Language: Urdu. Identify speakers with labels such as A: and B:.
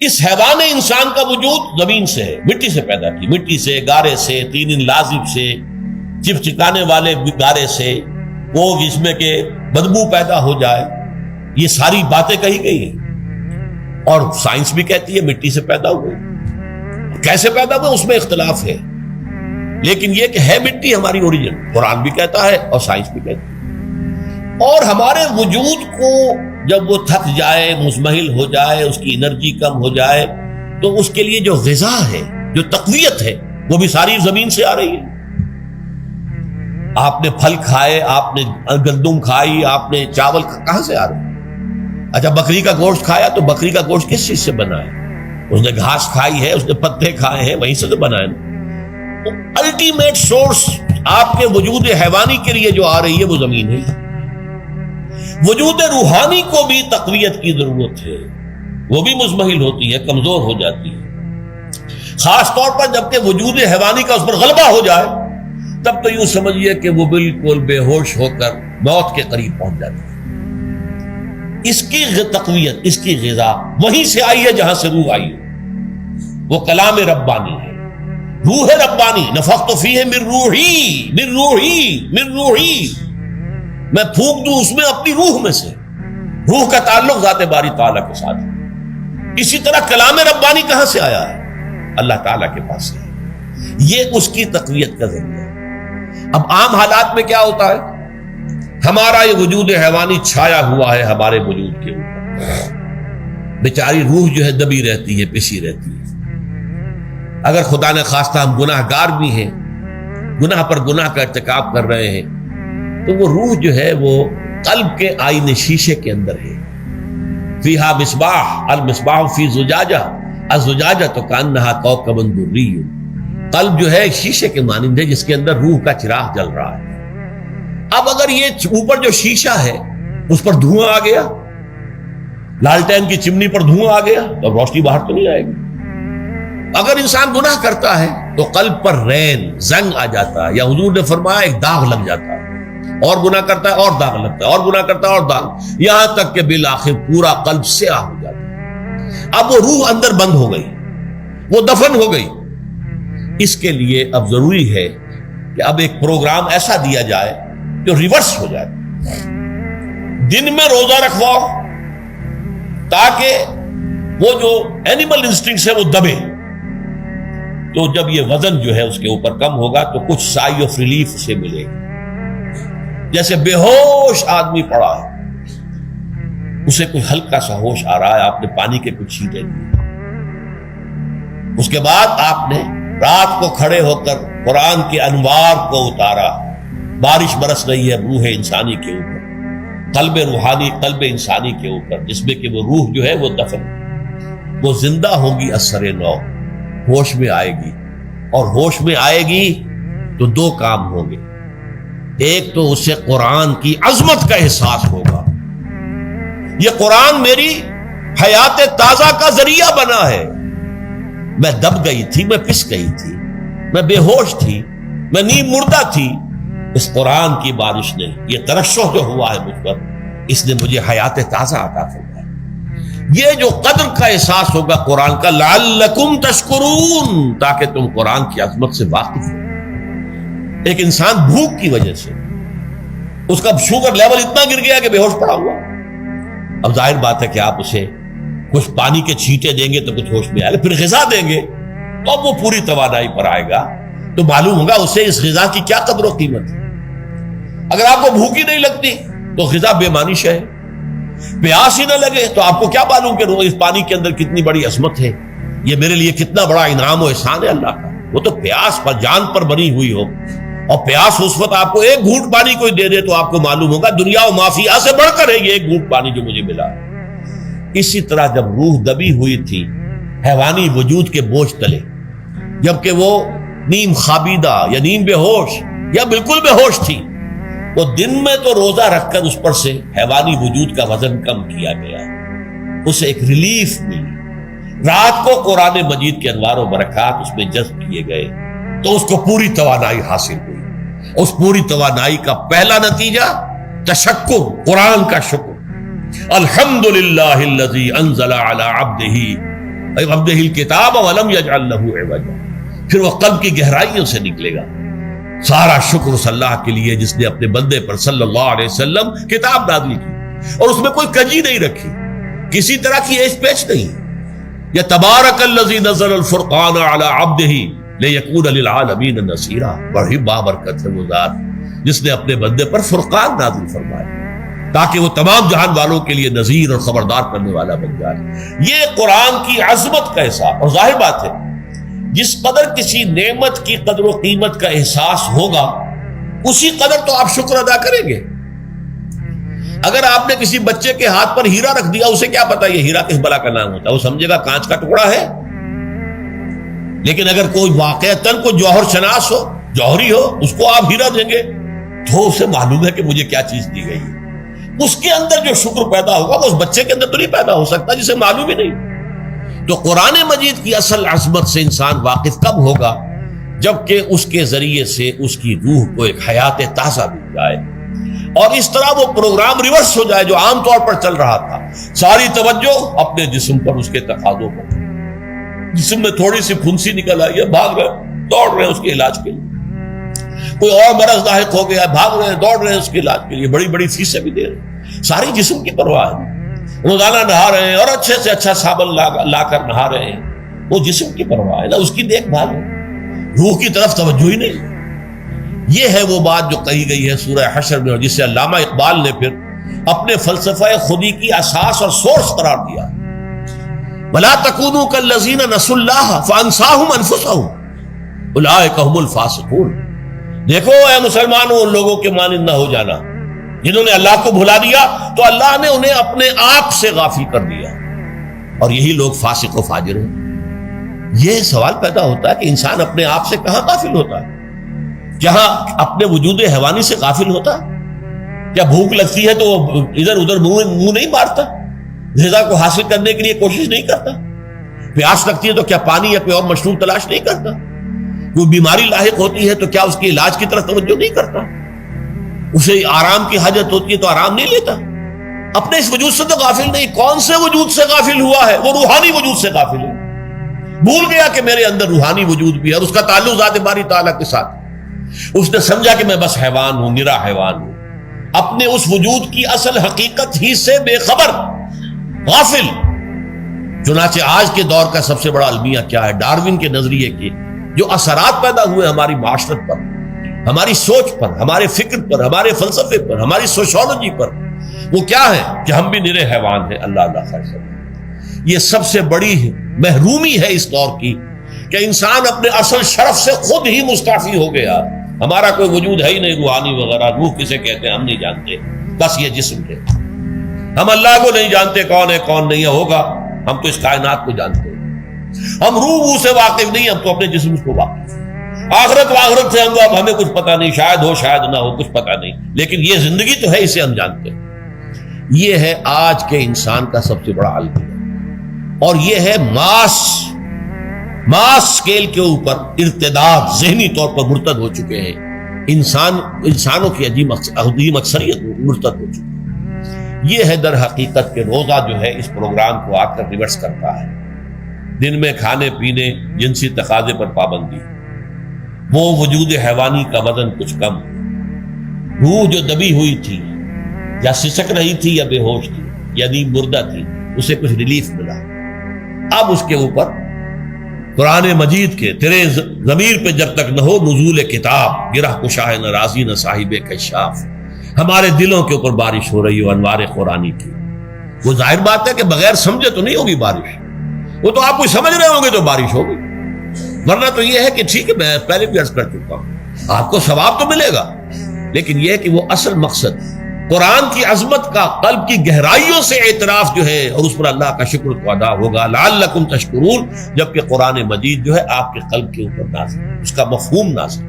A: اس حیوان انسان کا وجود زمین سے ہے، مٹی سے پیدا کی، مٹی سے، گارے سے، تین لازم سے، چپچکانے والے گارے سے، وہ جس میں کہ بدبو پیدا ہو جائے، یہ ساری باتیں کہی گئی ہیں۔ اور سائنس بھی کہتی ہے مٹی سے پیدا ہوئے، کیسے پیدا ہوئے اس میں اختلاف ہے، لیکن یہ کہ ہے مٹی ہماری اوریجن، قرآن بھی کہتا ہے اور سائنس بھی کہتی ہے۔ اور ہمارے وجود کو جب وہ تھک جائے، مزمحل ہو جائے، اس کی انرجی کم ہو جائے، تو اس کے لیے جو غذا ہے، جو تقویت ہے، وہ بھی ساری زمین سے آ رہی ہے۔ آپ نے پھل کھائے، آپ نے گندم کھائی، آپ نے چاول کہاں سے آ رہے ہیں؟ اچھا بکری کا گوشت کھایا تو بکری کا گوشت کس چیز سے بنا ہے؟ اس نے گھاس کھائی ہے، اس نے پتے کھائے ہیں، وہیں سے تو بنا ہے۔ الٹیمیٹ سورس آپ کے وجود حیوانی کے لیے جو آ رہی ہے وہ زمین ہے۔ وجود روحانی کو بھی تقویت کی ضرورت ہے، وہ بھی مزمحل ہوتی ہے، کمزور ہو جاتی ہے، خاص طور پر جبکہ وجود حیوانی کا اس پر غلبہ ہو جائے، تب تو یوں سمجھیے کہ وہ بالکل بے ہوش ہو کر موت کے قریب پہنچ جاتی ہے۔ اس کی تقویت، اس کی غذا وہیں سے آئی ہے جہاں سے روح آئی ہے، وہ کلام ربانی ہے، روح ربانی، نفخت فیہ من روحی من روحی من روحی، میں پھونک دوں اس میں اپنی روح میں سے۔ روح کا تعلق ذات باری تعالیٰ کے ساتھ ہے۔ اسی طرح کلام ربانی کہاں سے آیا ہے؟ اللہ تعالیٰ کے پاس سے، یہ اس کی تقویت کا ذریعہ ہے۔ اب عام حالات میں کیا ہوتا ہے؟ ہمارا یہ وجود حیوانی چھایا ہوا ہے ہمارے وجود کے اوپر، بیچاری روح جو ہے دبی رہتی ہے، پسی رہتی ہے۔ اگر خدا نے خواستہ ہم گناہ گار بھی ہیں، گناہ پر گناہ کا ارتکاب کر رہے ہیں، تو وہ روح جو ہے وہ قلب کے آئینے شیشے کے اندر ہے۔ فیہا مصباح المصباح فی زجاجہ الزجاجہ تو کانہا کوکب دری، قلب جو ہے شیشے کے مانند ہے جس کے اندر روح کا چراغ جل رہا ہے۔ اب اگر یہ اوپر جو شیشہ ہے اس پر دھواں آ گیا، لالٹین کی چمنی پر دھواں آ گیا، تو روشنی باہر تو نہیں آئے گی۔ اگر انسان گناہ کرتا ہے تو قلب پر رین، زنگ آ جاتا ہے، یا حضور نے فرمایا ایک داغ لگ جاتا ہے، اور گناہ کرتا ہے اور داغ لگتا ہے، اور گناہ کرتا ہے اور داغ، یہاں تک کہ بالآخر پورا قلب سیاہ ہو جاتا ہے۔ اب وہ روح اندر بند ہو گئی، وہ دفن ہو گئی۔ اس کے لیے اب ضروری ہے کہ اب ایک پروگرام ایسا دیا جائے جو ریورس ہو جائے۔ دن میں روزہ رکھواؤ تاکہ وہ جو اینیمل انسٹنکٹس ہے وہ دبے، تو جب یہ وزن جو ہے اس کے اوپر کم ہوگا تو کچھ سائی آف ریلیف اسے ملے گا۔ جیسے بے ہوش آدمی پڑا ہے، اسے کوئی ہلکا سا ہوش آ رہا ہے، آپ نے پانی کے کچھ چھینٹے دیے، اس کے بعد آپ نے رات کو کھڑے ہو کر قرآن کے انوار کو اتارا، بارش برس رہی ہے روح انسانی کے اوپر، قلب روحانی، قلب انسانی کے اوپر، جس میں کہ وہ روح جو ہے وہ دفن، وہ زندہ ہوگی اثر نو، ہوش میں آئے گی، اور ہوش میں آئے گی تو دو کام ہوں گے۔ ایک تو اسے قرآن کی عظمت کا احساس ہوگا، یہ قرآن میری حیات تازہ کا ذریعہ بنا ہے، میں دب گئی تھی، میں پس گئی تھی، میں بے ہوش تھی، میں نیم مردہ تھی، اس قرآن کی بارش نے، یہ ترشح جو ہوا ہے مجھ پر، اس نے مجھے حیات تازہ عطا فرمائی۔ یہ جو قدر کا احساس ہوگا قرآن کا، لعلکم تشکرون، تاکہ تم قرآن کی عظمت سے واقف ہو۔ ایک انسان بھوک کی وجہ سے اس کا شوگر لیول اتنا گر گیا کہ بے ہوش پڑا ہوا، اب ظاہر بات ہے کہ آپ اسے کچھ پانی کے چھینٹے دیں گے تو کچھ ہوش میں آئے گا، پھر غذا دیں گے تو اب وہ پوری توانائی پر آئے گا، تو معلوم ہوگا اسے اس غذا کی کیا قدر و قیمت ہے۔ اگر آپ کو بھوک ہی نہیں لگتی تو غذا بے معنی شے ہے، پیاس ہی نہ لگے تو آپ کو کیا معلوم کہ اس پانی کے اندر کتنی بڑی عظمت ہے، یہ میرے لیے کتنا بڑا انعام و احسان ہے اللہ کا۔ وہ تو پیاس پر، جان پر بنی ہوئی ہو، اور پیاس اس وقت آپ کو ایک گھونٹ پانی کوئی دے دے تو آپ کو معلوم ہوگا دنیا و مافیا سے بڑھ کر ہے یہ ایک گھونٹ پانی جو مجھے ملا۔ اسی طرح جب روح دبی ہوئی تھی حیوانی وجود کے بوجھ تلے، جبکہ وہ نیم خابیدہ یا نیم بے ہوش یا بالکل بے ہوش تھی، وہ دن میں تو روزہ رکھ کر اس پر سے حیوانی وجود کا وزن کم کیا گیا، اسے ایک ریلیف ملی۔ رات کو قرآن مجید کے انوار و برکات اس میں جذب کیے گئے تو اس کو پوری توانائی حاصل ہوئی۔ اس پوری توانائی کا پہلا نتیجہ تشکر، قرآن کا شکر۔ الحمدللہ الذی انزل علی عبدہ عبدہ الکتاب ولم یجعل لہ عوجا، پھر وہ قلب کی گہرائیوں سے نکلے گا۔ سارا شکر اس اللہ کے لیے جس نے اپنے بندے پر صلی اللہ علیہ وسلم کتاب نازل کی اور اس میں کوئی کجی نہیں رکھی، کسی طرح کی ایش پیچ نہیں۔ یا تبارک الذی نزل الفرقان علی عبدہ لیکون للعالمین نصیرا، بڑی بابرکت ہے وہ ذات جس نے اپنے بندے پر فرقان نازل فرمایا تاکہ وہ تمام جہان والوں کے لیے نذیر اور خبردار کرنے والا بن جائے۔ یہ قرآن کی عظمت کا احساس، اور ظاہر بات ہے جس قدر کسی نعمت کی قدر و قیمت کا احساس ہوگا اسی قدر تو آپ شکر ادا کریں گے۔ اگر آپ نے کسی بچے کے ہاتھ پر ہیرا رکھ دیا، اسے کیا پتا یہ ہیرا کس بلا کا نام ہوتا ہے، وہ سمجھے گا کانچ کا ٹکڑا ہے۔ لیکن اگر کوئی واقعتاً کوئی جوہر شناس ہو، جوہری ہو، اس کو آپ ہیرا دیں گے تو اسے معلوم ہے کہ مجھے کیا چیز دی گئی ہے۔ اس کے اندر جو شکر پیدا ہوگا وہ اس بچے کے اندر تو نہیں پیدا ہو سکتا جسے معلوم ہی نہیں۔ تو قرآن مجید کی اصل عظمت سے انسان واقف کب ہوگا؟ جبکہ اس کے ذریعے سے اس کی روح کو ایک حیات تازہ مل جائے اور اس طرح وہ پروگرام ریورس ہو جائے جو عام طور پر چل رہا تھا، ساری توجہ اپنے جسم پر، اس کے تقاضوں پر۔ جسم میں تھوڑی سی پھنسی نکل آئی ہے، بھاگ رہے دوڑ رہے ہیں اس کے علاج کے لیے۔ کوئی اور مرض لاحق ہو گیا، بھاگ رہے ہیں دوڑ رہے ہیں اس کے علاج کے لیے، بڑی بڑی فیسیں بھی دے رہے ہیں۔ ساری جسم کی پرواہ ہے، روزانہ نہا رہے ہیں اور اچھے سے اچھا صابن لا کر نہا رہے ہیں، وہ جسم کی پرواہ ہے نا، اس کی دیکھ بھال ہے، روح کی طرف توجہ ہی نہیں۔ یہ ہے وہ بات جو کہی گئی ہے سورہ حشر میں، اور جسے علامہ اقبال نے پھر اپنے فلسفہ خودی کی اساس اور سورس قرار دیا۔ وَلَا تَكُونُوا كَالَّذِينَ نَسُوا اللَّهَ فَأَنسَاهُمْ أَنفُسَهُمْ أُولَٰئِكَ هُمُ الْفَاسِقُونَ۔ دیکھو اے مسلمانوں، ان لوگوں کے مانند نہ ہو جانا جنہوں نے اللہ کو بھلا دیا تو اللہ نے انہیں اپنے آپ سے غافل کر دیا، اور یہی لوگ فاسق و فاجر ہیں۔ یہ سوال پیدا ہوتا ہے کہ انسان اپنے آپ سے کہاں غافل ہوتا ہے؟ جہاں اپنے وجود حیوانی سے غافل ہوتا؟ کیا بھوک لگتی ہے تو وہ ادھر ادھر منہ نہیں مارتا؟ غذا کو حاصل کرنے کے لیے کوشش نہیں کرتا؟ پیاس لگتی ہے تو کیا پانی یا کوئی اور مشروب تلاش نہیں کرتا؟ کوئی بیماری لاحق ہوتی ہے تو کیا اس کے علاج کی طرف توجہ نہیں کرتا؟ اسے آرام کی حاجت ہوتی ہے تو آرام نہیں لیتا؟ اپنے اس وجود سے تو غافل نہیں۔ کون سے وجود سے غافل ہوا ہے؟ وہ روحانی وجود سے غافل ہے۔ بھول گیا کہ میرے اندر روحانی وجود بھی ہے اور اس کا تعلق ذات باری تعالیٰ کے ساتھ۔ اس نے سمجھا کہ میں بس حیوان ہوں، نرا حیوان ہوں، اپنے اس وجود کی اصل حقیقت ہی سے بے خبر، غافل۔ چنانچہ آج کے دور کا سب سے بڑا المیہ کیا ہے؟ ڈارون کے نظریے کے جو اثرات پیدا ہوئے ہماری معاشرت پر، ہماری سوچ پر، ہمارے فکر پر، ہمارے فلسفے پر، ہماری سوشولوجی پر، وہ کیا ہے کہ ہم بھی نرے حیوان ہیں۔ اللہ اللہ خیر سب، یہ سب سے بڑی محرومی ہے اس دور کی کہ انسان اپنے اصل شرف سے خود ہی مستعفی ہو گیا۔ ہمارا کوئی وجود ہے ہی نہیں روحانی وغیرہ، روح کسے کہتے ہیں ہم نہیں جانتے، بس یہ جسم ہے۔ ہم اللہ کو نہیں جانتے کون ہے کون نہیں ہے، ہوگا ہم تو اس کائنات کو جانتے ہیں۔ ہم روح سے واقف نہیں، ہم تو اپنے جسم کو واقف۔ آخرت سے ہم ہمیں کچھ پتہ نہیں، شاید ہو شاید نہ ہو، کچھ پتہ نہیں، لیکن یہ زندگی تو ہے، اسے ہم جانتے ہیں۔ یہ ہے آج کے انسان کا سب سے بڑا المیہ، اور یہ ہے ماس اسکیل کے اوپر ارتداد، ذہنی طور پر مرتد ہو چکے ہیں انسانوں کی عظیم اکثریت مرتد ہو چکی ہے۔ یہ ہے در حقیقت کہ روزہ جو ہے اس پروگرام کو آ کر ریورس کرتا ہے۔ دن میں کھانے پینے، جنسی تقاضے پر پابندی، وہ وجود حیوانی کا وزن کچھ کم، روح جو دبی ہوئی تھی یا سسک رہی تھی یا بے ہوش تھی یا نیند مردہ تھی، اسے کچھ ریلیف ملا۔ اب اس کے اوپر قرآن مجید کے تیرے ضمیر پہ جب تک نہ ہو نزول کتاب، گرہ کشا ہے نہ راضی نہ صاحب کشاف، ہمارے دلوں کے اوپر بارش ہو رہی ہو انوار قرآنی کی۔ وہ ظاہر بات ہے کہ بغیر سمجھے تو نہیں ہوگی بارش، وہ تو آپ کو سمجھ رہے ہوں گے تو بارش ہوگی، ورنہ تو یہ ہے کہ ٹھیک ہے میں پہلے بھی عرض کر چکا ہوں آپ کو ثواب تو ملے گا، لیکن یہ ہے کہ وہ اصل مقصد قرآن کی عظمت کا قلب کی گہرائیوں سے اعتراف جو ہے اور اس پر اللہ کا شکر تو ادا ہوگا، لعلکم تشکرون، جبکہ قرآن مجید جو ہے آپ کے قلب کے اوپر نازل، اس کا مفہوم نازل۔